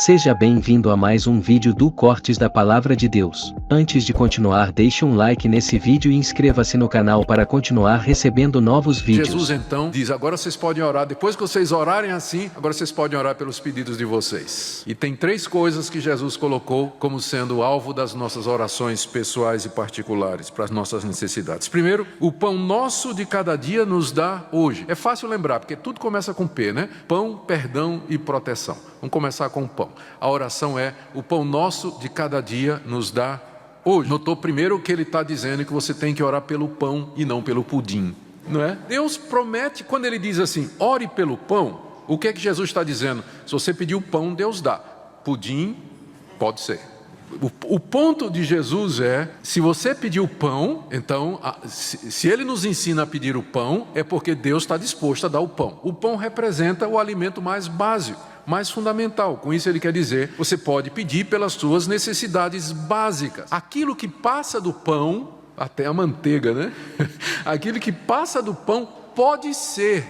Seja bem-vindo a mais um vídeo do Cortes da Palavra de Deus. Antes de continuar, deixe um like nesse vídeo e inscreva-se no canal para continuar recebendo novos vídeos. Jesus então diz, agora vocês podem orar, depois que vocês orarem assim, agora vocês podem orar pelos pedidos de vocês. E tem três coisas que Jesus colocou como sendo alvo das nossas orações pessoais e particulares, para as nossas necessidades. Primeiro, o pão nosso de cada dia nos dá hoje. É fácil lembrar, porque tudo começa com P, né? Pão, perdão e proteção. Vamos começar com o pão. A oração é, o pão nosso de cada dia nos dá hoje. Notou primeiro que ele está dizendo que você tem que orar pelo pão e não pelo pudim, não é? Deus promete, quando ele diz assim, ore pelo pão, o que é que Jesus está dizendo? Se você pedir o pão, Deus dá. Pudim, pode ser. O ponto de Jesus é, se você pedir o pão, então, se ele nos ensina a pedir o pão, é porque Deus está disposto a dar o pão. O pão representa o alimento mais básico, mais fundamental. Com isso ele quer dizer, você pode pedir pelas suas necessidades básicas. Aquilo que passa do pão, até a manteiga, né? Aquilo que passa do pão pode ser,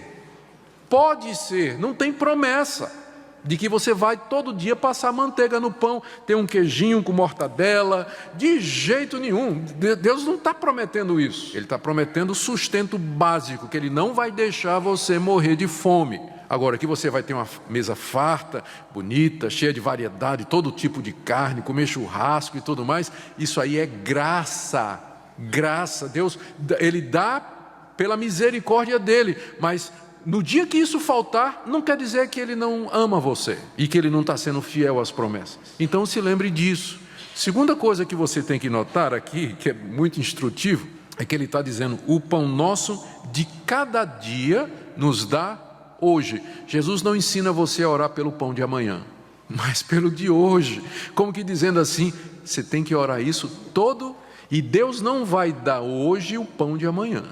não tem promessa de que você vai todo dia passar manteiga no pão, ter um queijinho com mortadela, de jeito nenhum. Deus não está prometendo isso. Ele está prometendo o sustento básico, que Ele não vai deixar você morrer de fome. Agora, que você vai ter uma mesa farta, bonita, cheia de variedade, todo tipo de carne, comer churrasco e tudo mais, isso aí é graça. Graça. Deus, Ele dá pela misericórdia dEle, mas no dia que isso faltar, não quer dizer que Ele não ama você e que Ele não está sendo fiel às promessas. Então se lembre disso. Segunda coisa que você tem que notar aqui, que é muito instrutivo, é que Ele está dizendo, o pão nosso de cada dia nos dá hoje. Jesus não ensina você a orar pelo pão de amanhã, mas pelo de hoje. Como que dizendo assim, você tem que orar isso todo, e Deus não vai dar hoje o pão de amanhã.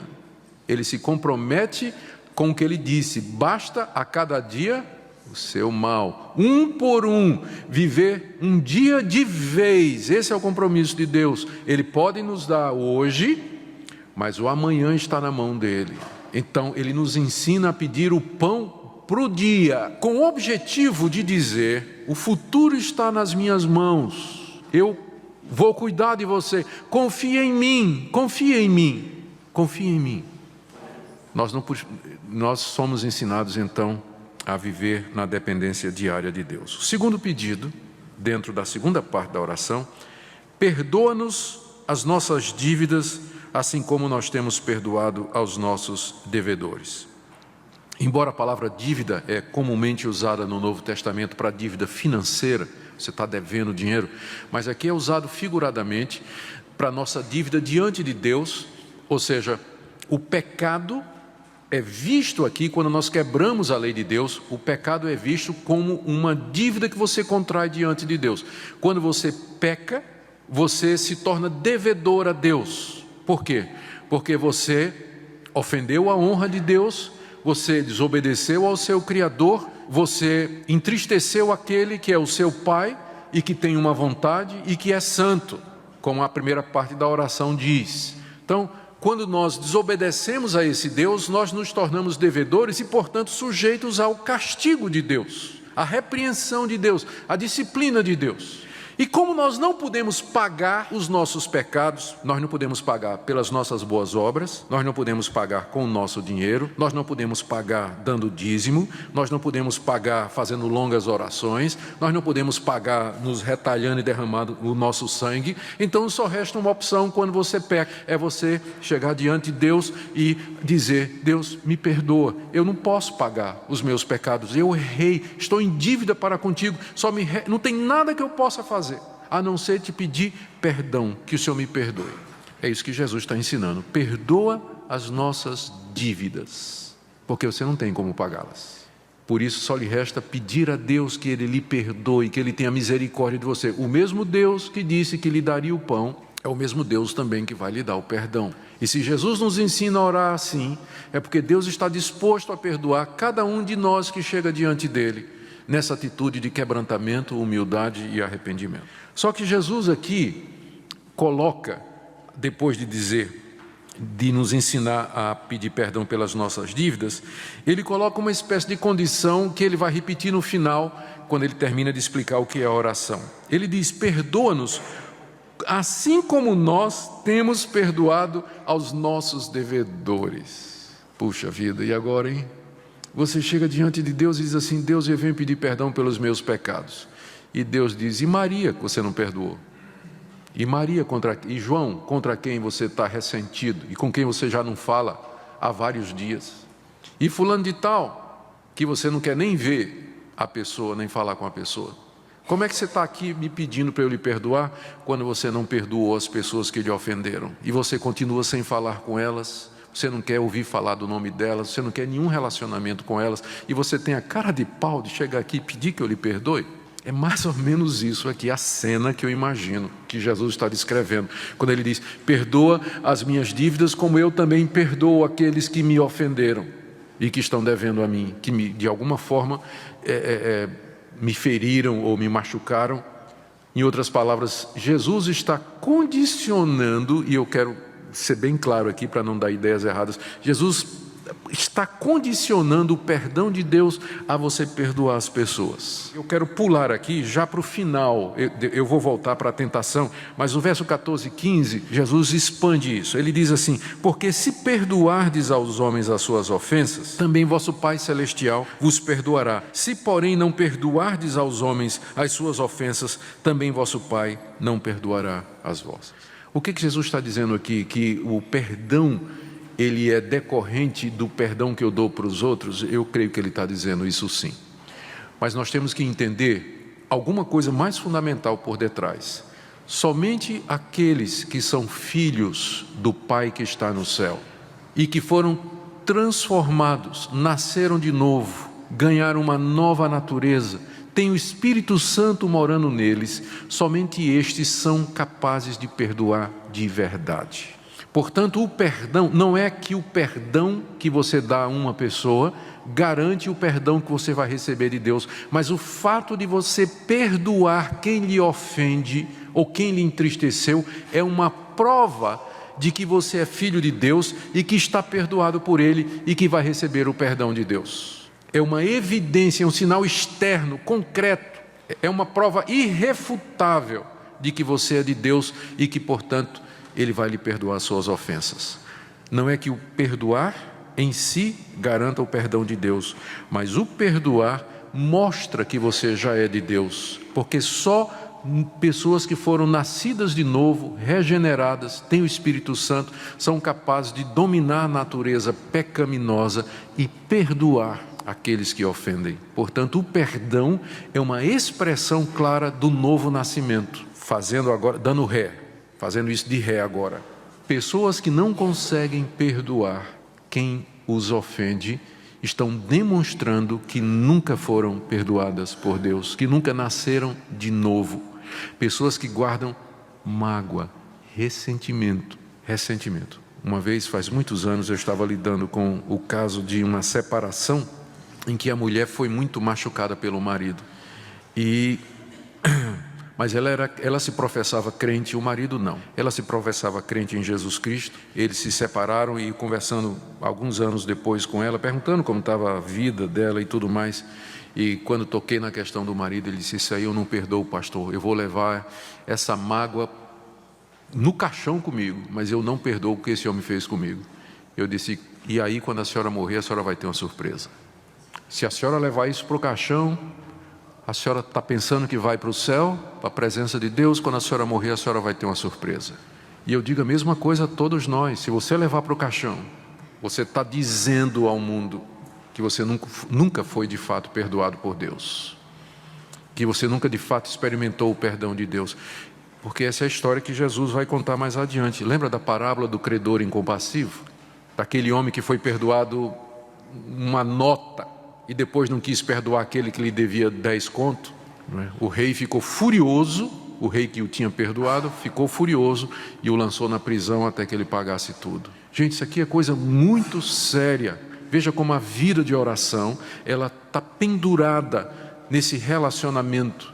Ele se compromete com o que ele disse, basta a cada dia o seu mal, um por um, viver um dia de vez. Esse é o compromisso de Deus. Ele pode nos dar hoje, mas o amanhã está na mão dele. Então ele nos ensina a pedir o pão para o dia, com o objetivo de dizer, o futuro está nas minhas mãos, eu vou cuidar de você, confia em mim, confia em mim, confia em mim. Nós somos ensinados então a viver na dependência diária de Deus. O segundo pedido, dentro da segunda parte da oração, perdoa-nos as nossas dívidas, assim como nós temos perdoado aos nossos devedores. Embora a palavra dívida é comumente usada no Novo Testamento para dívida financeira, você está devendo dinheiro, mas aqui é usado figuradamente para a nossa dívida diante de Deus, ou seja, o pecado é visto aqui, quando nós quebramos a lei de Deus, o pecado é visto como uma dívida que você contrai diante de Deus. Quando você peca, você se torna devedor a Deus. Por quê? Porque você ofendeu a honra de Deus, você desobedeceu ao seu Criador, você entristeceu aquele que é o seu Pai e que tem uma vontade e que é santo, como a primeira parte da oração diz. Então, quando nós desobedecemos a esse Deus, nós nos tornamos devedores e, portanto, sujeitos ao castigo de Deus, à repreensão de Deus, à disciplina de Deus. E como nós não podemos pagar os nossos pecados, nós não podemos pagar pelas nossas boas obras, nós não podemos pagar com o nosso dinheiro, nós não podemos pagar dando dízimo, nós não podemos pagar fazendo longas orações, nós não podemos pagar nos retalhando e derramando o nosso sangue. Então só resta uma opção quando você peca, é você chegar diante de Deus e dizer, Deus me perdoa, eu não posso pagar os meus pecados, eu errei, estou em dívida para contigo, não tem nada que eu possa fazer, a não ser te pedir perdão, que o Senhor me perdoe. É isso que Jesus está ensinando, perdoa as nossas dívidas, porque você não tem como pagá-las. Por isso só lhe resta pedir a Deus que Ele lhe perdoe, que Ele tenha misericórdia de você. O mesmo Deus que disse que lhe daria o pão, é o mesmo Deus também que vai lhe dar o perdão. E se Jesus nos ensina a orar assim, é porque Deus está disposto a perdoar cada um de nós que chega diante dEle, nessa atitude de quebrantamento, humildade e arrependimento. Só que Jesus aqui coloca, depois de dizer, de nos ensinar a pedir perdão pelas nossas dívidas, ele coloca uma espécie de condição que ele vai repetir no final, quando ele termina de explicar o que é a oração. Ele diz: perdoa-nos, assim como nós temos perdoado aos nossos devedores. Puxa vida, e agora, hein? Você chega diante de Deus e diz assim: Deus, eu venho pedir perdão pelos meus pecados. E Deus diz: e Maria, que você não perdoou? E Maria e João, contra quem você está ressentido e com quem você já não fala há vários dias? E fulano de tal, que você não quer nem ver a pessoa, nem falar com a pessoa. Como é que você está aqui me pedindo para eu lhe perdoar, quando você não perdoou as pessoas que lhe ofenderam? E você continua sem falar com elas, você não quer ouvir falar do nome delas, você não quer nenhum relacionamento com elas, e você tem a cara de pau de chegar aqui e pedir que eu lhe perdoe? É mais ou menos isso aqui, a cena que eu imagino que Jesus está descrevendo, quando ele diz: perdoa as minhas dívidas como eu também perdoo aqueles que me ofenderam e que estão devendo a mim, que de alguma forma me feriram ou me machucaram. Em outras palavras, Jesus está condicionando, e eu quero ser bem claro aqui para não dar ideias erradas, Jesus está condicionando o perdão de Deus a você perdoar as pessoas. Eu quero pular aqui já para o final, eu vou voltar para a tentação, mas no verso 14 e 15, Jesus expande isso. Ele diz assim: porque se perdoardes aos homens as suas ofensas, também vosso Pai Celestial vos perdoará. Se porém não perdoardes aos homens as suas ofensas, também vosso Pai não perdoará as vossas. O que Jesus está dizendo aqui? Que o perdão, ele é decorrente do perdão que eu dou para os outros? Eu creio que ele está dizendo isso sim. Mas nós temos que entender alguma coisa mais fundamental por detrás. Somente aqueles que são filhos do Pai que está no céu e que foram transformados, nasceram de novo, ganharam uma nova natureza, têm o Espírito Santo morando neles, somente estes são capazes de perdoar de verdade. Portanto, o perdão, não é que o perdão que você dá a uma pessoa garante o perdão que você vai receber de Deus, mas o fato de você perdoar quem lhe ofende ou quem lhe entristeceu é uma prova de que você é filho de Deus e que está perdoado por Ele e que vai receber o perdão de Deus. É uma evidência, é um sinal externo, concreto, é uma prova irrefutável de que você é de Deus e que, portanto, Ele vai lhe perdoar as suas ofensas. Não é que o perdoar em si garanta o perdão de Deus, mas o perdoar mostra que você já é de Deus, porque só pessoas que foram nascidas de novo, regeneradas, têm o Espírito Santo, são capazes de dominar a natureza pecaminosa e perdoar aqueles que ofendem. Portanto, o perdão é uma expressão clara do novo nascimento. Fazendo agora, dando ré, fazendo isso de ré agora. Pessoas que não conseguem perdoar quem os ofende estão demonstrando que nunca foram perdoadas por Deus, que nunca nasceram de novo. Pessoas que guardam mágoa, ressentimento. Uma vez, faz muitos anos, eu estava lidando com o caso de uma separação em que a mulher foi muito machucada pelo marido. Mas ela se professava crente, o marido não. Ela se professava crente em Jesus Cristo. Eles se separaram e, conversando alguns anos depois com ela, perguntando como estava a vida dela e tudo mais. E quando toquei na questão do marido, ele disse: isso aí eu não perdoo, pastor. Eu vou levar essa mágoa no caixão comigo, mas eu não perdoo o que esse homem fez comigo. Eu disse: e aí, quando a senhora morrer, a senhora vai ter uma surpresa. Se a senhora levar isso para o caixão, a senhora está pensando que vai para o céu, para a presença de Deus. Quando a senhora morrer, a senhora vai ter uma surpresa. E eu digo a mesma coisa a todos nós. Se você levar para o caixão, você está dizendo ao mundo que você nunca foi de fato perdoado por Deus, que você nunca de fato experimentou o perdão de Deus, porque essa é a história que Jesus vai contar mais adiante. Lembra da parábola do credor incompassivo? Daquele homem que foi perdoado uma nota e depois não quis perdoar aquele que lhe devia 10 contos. O rei ficou furioso, o rei que o tinha perdoado ficou furioso e o lançou na prisão até que ele pagasse tudo. Gente, isso aqui é coisa muito séria. Veja como a vida de oração, ela está pendurada nesse relacionamento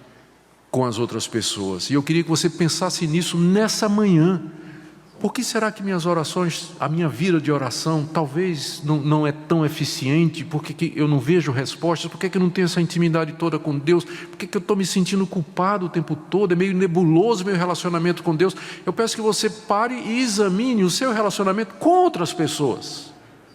com as outras pessoas. E eu queria que você pensasse nisso nessa manhã. Por que será que minhas orações, a minha vida de oração, talvez não é tão eficiente? Por que eu não vejo respostas? Por que eu não tenho essa intimidade toda com Deus? Por que eu estou me sentindo culpado o tempo todo? É meio nebuloso meu relacionamento com Deus. Eu peço que você pare e examine o seu relacionamento com outras pessoas.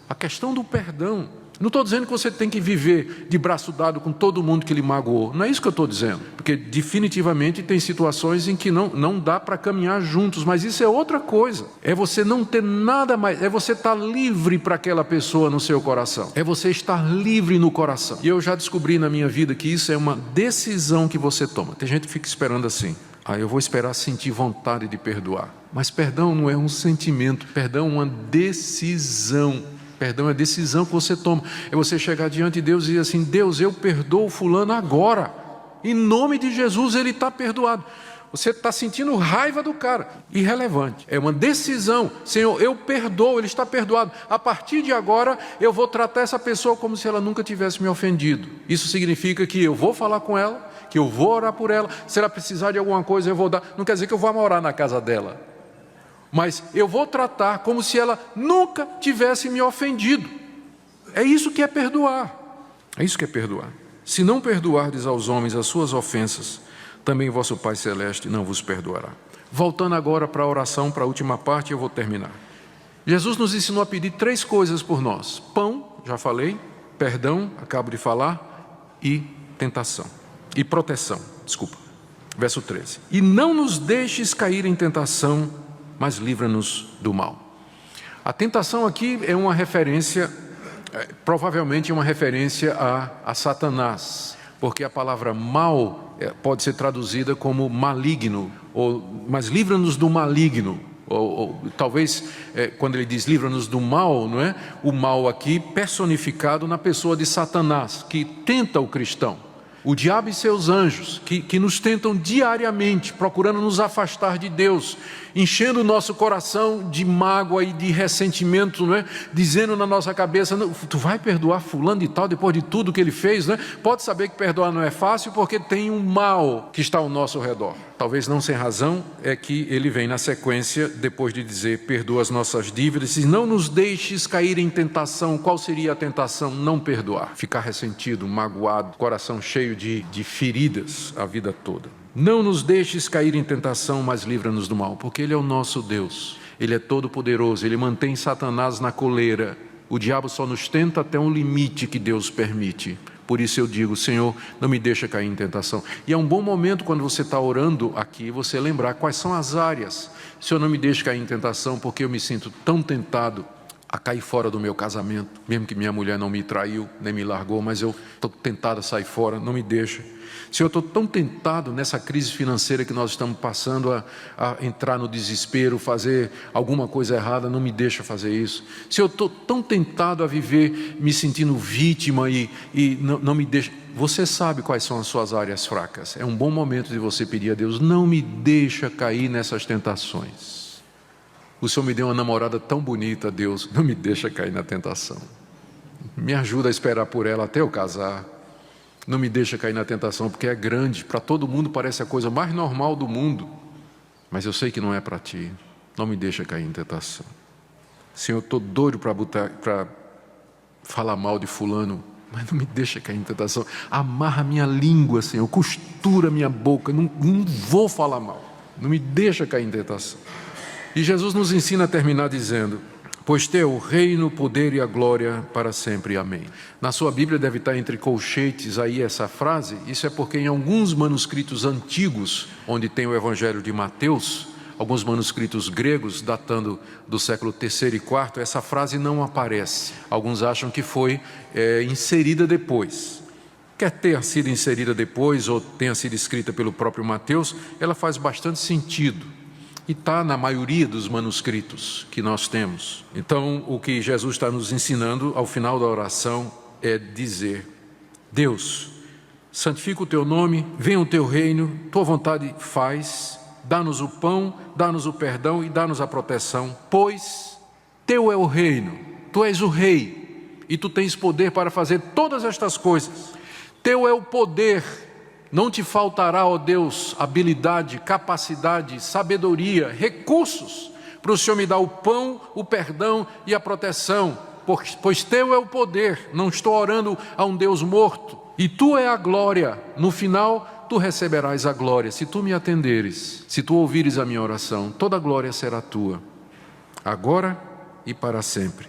A questão do perdão. Não estou dizendo que você tem que viver de braço dado com todo mundo que lhe magoou. Não é isso que eu estou dizendo. Porque definitivamente tem situações em que não dá para caminhar juntos. Mas isso é outra coisa. É você não ter nada mais. É você estar livre para aquela pessoa no seu coração. É você estar livre no coração. E eu já descobri na minha vida que isso é uma decisão que você toma. Tem gente que fica esperando assim. Eu vou esperar sentir vontade de perdoar. Mas perdão não é um sentimento. Perdão é uma decisão. Perdão é a decisão que você toma. É você chegar diante de Deus e dizer assim: Deus, eu perdoo fulano agora. Em nome de Jesus, ele está perdoado. Você está sentindo raiva do cara. Irrelevante. É uma decisão. Senhor, eu perdoo, ele está perdoado. A partir de agora, eu vou tratar essa pessoa como se ela nunca tivesse me ofendido. Isso significa que eu vou falar com ela, que eu vou orar por ela. Se ela precisar de alguma coisa, eu vou dar. Não quer dizer que eu vou morar na casa dela. Mas eu vou tratar como se ela nunca tivesse me ofendido. É isso que é perdoar. É isso que é perdoar. Se não perdoardes aos homens as suas ofensas, também vosso Pai Celeste não vos perdoará. Voltando agora para a oração, para a última parte, eu vou terminar. Jesus nos ensinou a pedir 3 coisas por nós: pão, já falei, perdão, acabo de falar, e tentação. E proteção, desculpa. Verso 13. E não nos deixes cair em tentação, mas livra-nos do mal. A tentação aqui é uma referência, provavelmente uma referência a Satanás, porque a palavra mal pode ser traduzida como maligno, mas livra-nos do maligno, ou talvez quando ele diz livra-nos do mal, não é? O mal aqui personificado na pessoa de Satanás, que tenta o cristão. O diabo e seus anjos, que nos tentam diariamente, procurando nos afastar de Deus, enchendo o nosso coração de mágoa e de ressentimento, não é? Dizendo na nossa cabeça: não, tu vai perdoar fulano e tal, depois de tudo que ele fez, não é? Pode saber que perdoar não é fácil, porque tem um mal que está ao nosso redor. Talvez não sem razão, é que ele vem na sequência, depois de dizer: perdoa as nossas dívidas, e não nos deixes cair em tentação. Qual seria a tentação? Não perdoar, ficar ressentido, magoado, coração cheio de feridas a vida toda. Não nos deixes cair em tentação, mas livra-nos do mal, porque Ele é o nosso Deus. Ele é todo poderoso, Ele mantém Satanás na coleira. O diabo só nos tenta até um limite que Deus permite. Por isso eu digo: Senhor, não me deixa cair em tentação. E é um bom momento, quando você está orando aqui, você lembrar quais são as áreas. Senhor, não me deixe cair em tentação, porque eu me sinto tão tentado a cair fora do meu casamento, mesmo que minha mulher não me traiu, nem me largou, mas eu estou tentado a sair fora. Não me deixa. Senhor, eu estou tão tentado nessa crise financeira que nós estamos passando a entrar no desespero, fazer alguma coisa errada. Não me deixa fazer isso. Senhor, eu estou tão tentado a viver me sentindo vítima e não me deixa. Você sabe quais são as suas áreas fracas. É um bom momento de você pedir a Deus: não me deixa cair nessas tentações. O Senhor me deu uma namorada tão bonita, Deus, não me deixa cair na tentação. Me ajuda a esperar por ela até eu casar. Não me deixa cair na tentação, porque é grande. Para todo mundo parece a coisa mais normal do mundo. Mas eu sei que não é para ti. Não me deixa cair em tentação. Senhor, eu estou doido para falar mal de fulano, mas não me deixa cair em tentação. Amarra minha língua, Senhor. Costura minha boca. Não vou falar mal. Não me deixa cair em tentação. E Jesus nos ensina a terminar dizendo: pois teu o reino, o poder e a glória para sempre. Amém. Na sua Bíblia deve estar entre colchetes aí essa frase. Isso é porque em alguns manuscritos antigos, onde tem o Evangelho de Mateus, alguns manuscritos gregos datando do século III e IV, essa frase não aparece. Alguns acham que foi inserida depois. Quer ter sido inserida depois ou tenha sido escrita pelo próprio Mateus, ela faz bastante sentido. E está na maioria dos manuscritos que nós temos. Então, o que Jesus está nos ensinando ao final da oração é dizer: Deus, santifica o teu nome, venha o teu reino, tua vontade faz, dá-nos o pão, dá-nos o perdão e dá-nos a proteção, pois teu é o reino, tu és o rei e tu tens poder para fazer todas estas coisas. Teu é o poder. Não te faltará, ó Deus, habilidade, capacidade, sabedoria, recursos para o Senhor me dar o pão, o perdão e a proteção, pois teu é o poder, não estou orando a um Deus morto, e tu é a glória, no final tu receberás a glória, se tu me atenderes, se tu ouvires a minha oração, toda a glória será tua, agora e para sempre.